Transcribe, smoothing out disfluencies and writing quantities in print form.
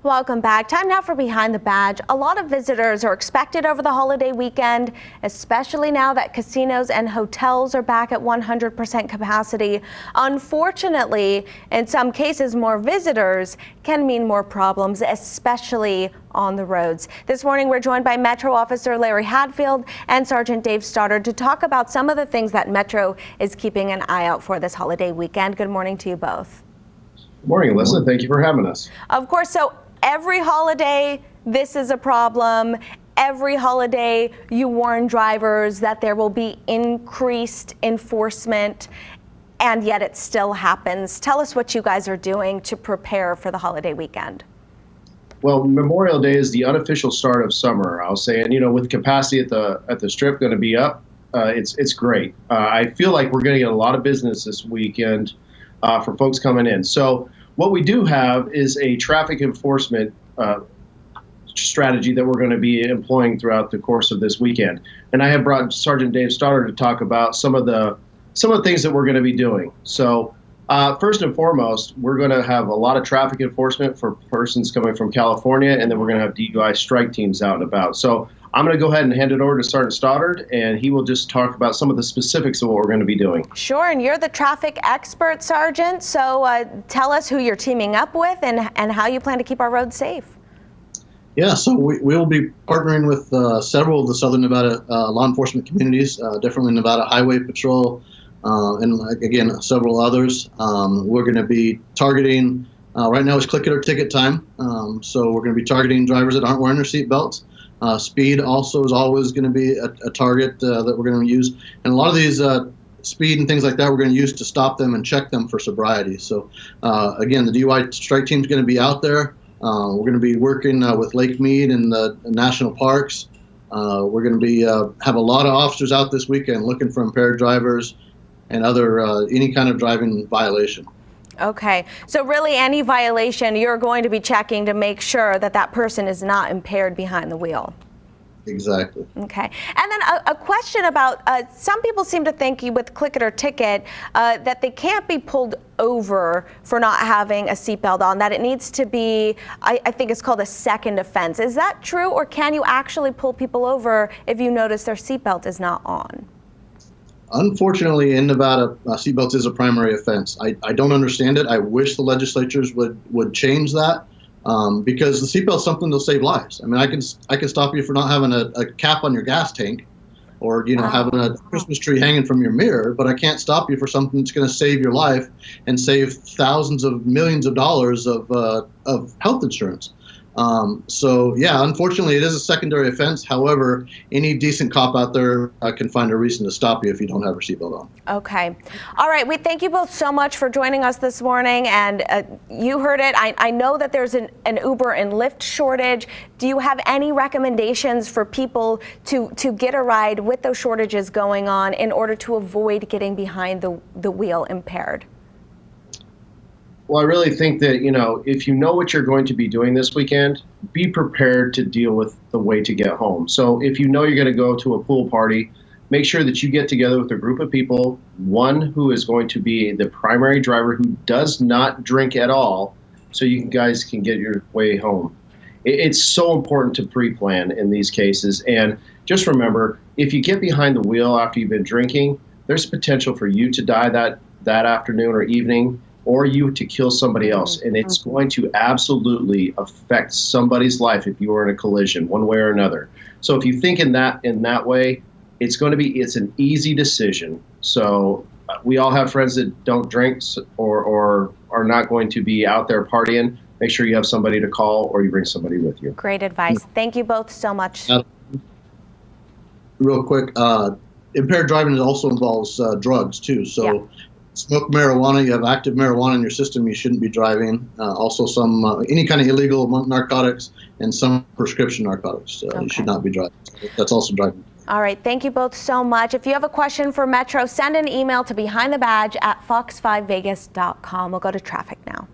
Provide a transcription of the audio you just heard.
Welcome back. Time now for Behind the Badge. A lot of visitors are expected over the holiday weekend, especially now that casinos and hotels are back at 100% capacity. Unfortunately, in some cases, more visitors can mean more problems, especially on the roads. This morning, we're joined by Metro Officer Larry Hadfield and Sergeant Dave Stoddard to talk about some of the things that Metro is keeping an eye out for this holiday weekend. Good morning to you both. Good morning, Alyssa. Thank you for having us. Of course. So every holiday, this is a problem. Every holiday, you warn drivers that there will be increased enforcement, and yet it still happens. Tell us what you guys are doing to prepare for the holiday weekend. Well, Memorial Day is the unofficial start of summer, I'll say. And, with capacity at the Strip going to be up, it's great. I feel like we're going to get a lot of business this weekend for folks coming in. So what we do have is a traffic enforcement strategy that we're going to be employing throughout the course of this weekend. And I have brought Sergeant Dave Stoddard to talk about some of the things that we're going to be doing. So first and foremost, we're going to have a lot of traffic enforcement for persons coming from California, and then we're going to have DUI strike teams out and about. So I'm going to go ahead and hand it over to Sergeant Stoddard, and he will just talk about some of the specifics of what we're going to be doing. Sure, and you're the traffic expert, Sergeant, so tell us who you're teaming up with and how you plan to keep our roads safe. Yeah, so we will be partnering with several of the Southern Nevada law enforcement communities, definitely Nevada Highway Patrol, and again, several others. We're going to be targeting, right now it's click it or ticket time, so we're going to be targeting drivers that aren't wearing their seat belts. Speed also is always going to be a target that we're going to use. And a lot of these speed and things like that we're going to use to stop them and check them for sobriety. So again, the DUI strike team is going to be out there. We're going to be working with Lake Mead and the national parks. We're going to be have a lot of officers out this weekend looking for impaired drivers and other any kind of driving violation. Okay, so really any violation you're going to be checking to make sure that that person is not impaired behind the wheel. Exactly. Okay, and then a question about some people seem to think with click it or ticket that they can't be pulled over for not having a seatbelt on, that it needs to be, I think it's called a second offense. Is that true, or can you actually pull people over if you notice their seatbelt is not on? Unfortunately, in Nevada, seatbelts is a primary offense. I don't understand it. I wish the legislatures would change that because the seatbelt is something that'll save lives. I mean, I can stop you for not having a cap on your gas tank, or having a Christmas tree hanging from your mirror, but I can't stop you for something that's going to save your life and save thousands of millions of dollars of health insurance. So yeah, unfortunately, it is a secondary offense. However, any decent cop out there can find a reason to stop you if you don't have your seatbelt on. Okay. All right. We thank you both so much for joining us this morning. And you heard it. I know that there's an Uber and Lyft shortage. Do you have any recommendations for people to get a ride with those shortages going on in order to avoid getting behind the wheel impaired? Well, I really think that, if you know what you're going to be doing this weekend, be prepared to deal with the way to get home. So if you know you're going to go to a pool party, make sure that you get together with a group of people, one who is going to be the primary driver who does not drink at all, so you guys can get your way home. It's so important to pre-plan in these cases. And just remember, if you get behind the wheel after you've been drinking, there's potential for you to die that afternoon or evening, or you to kill somebody else. And it's going to absolutely affect somebody's life if you are in a collision one way or another. So if you think in that way, it's an easy decision. So we all have friends that don't drink or are not going to be out there partying. Make sure you have somebody to call or you bring somebody with you. Great advice. Thank you both so much. Real quick, impaired driving also involves drugs too. So. Yeah. Smoke marijuana, you have active marijuana in your system, you shouldn't be driving. Also some any kind of illegal narcotics and some prescription narcotics. Okay. You should not be driving. That's also driving. All right, thank you both so much. If you have a question for Metro, send an email to behindthebadge@fox5vegas.com. We'll go to traffic now.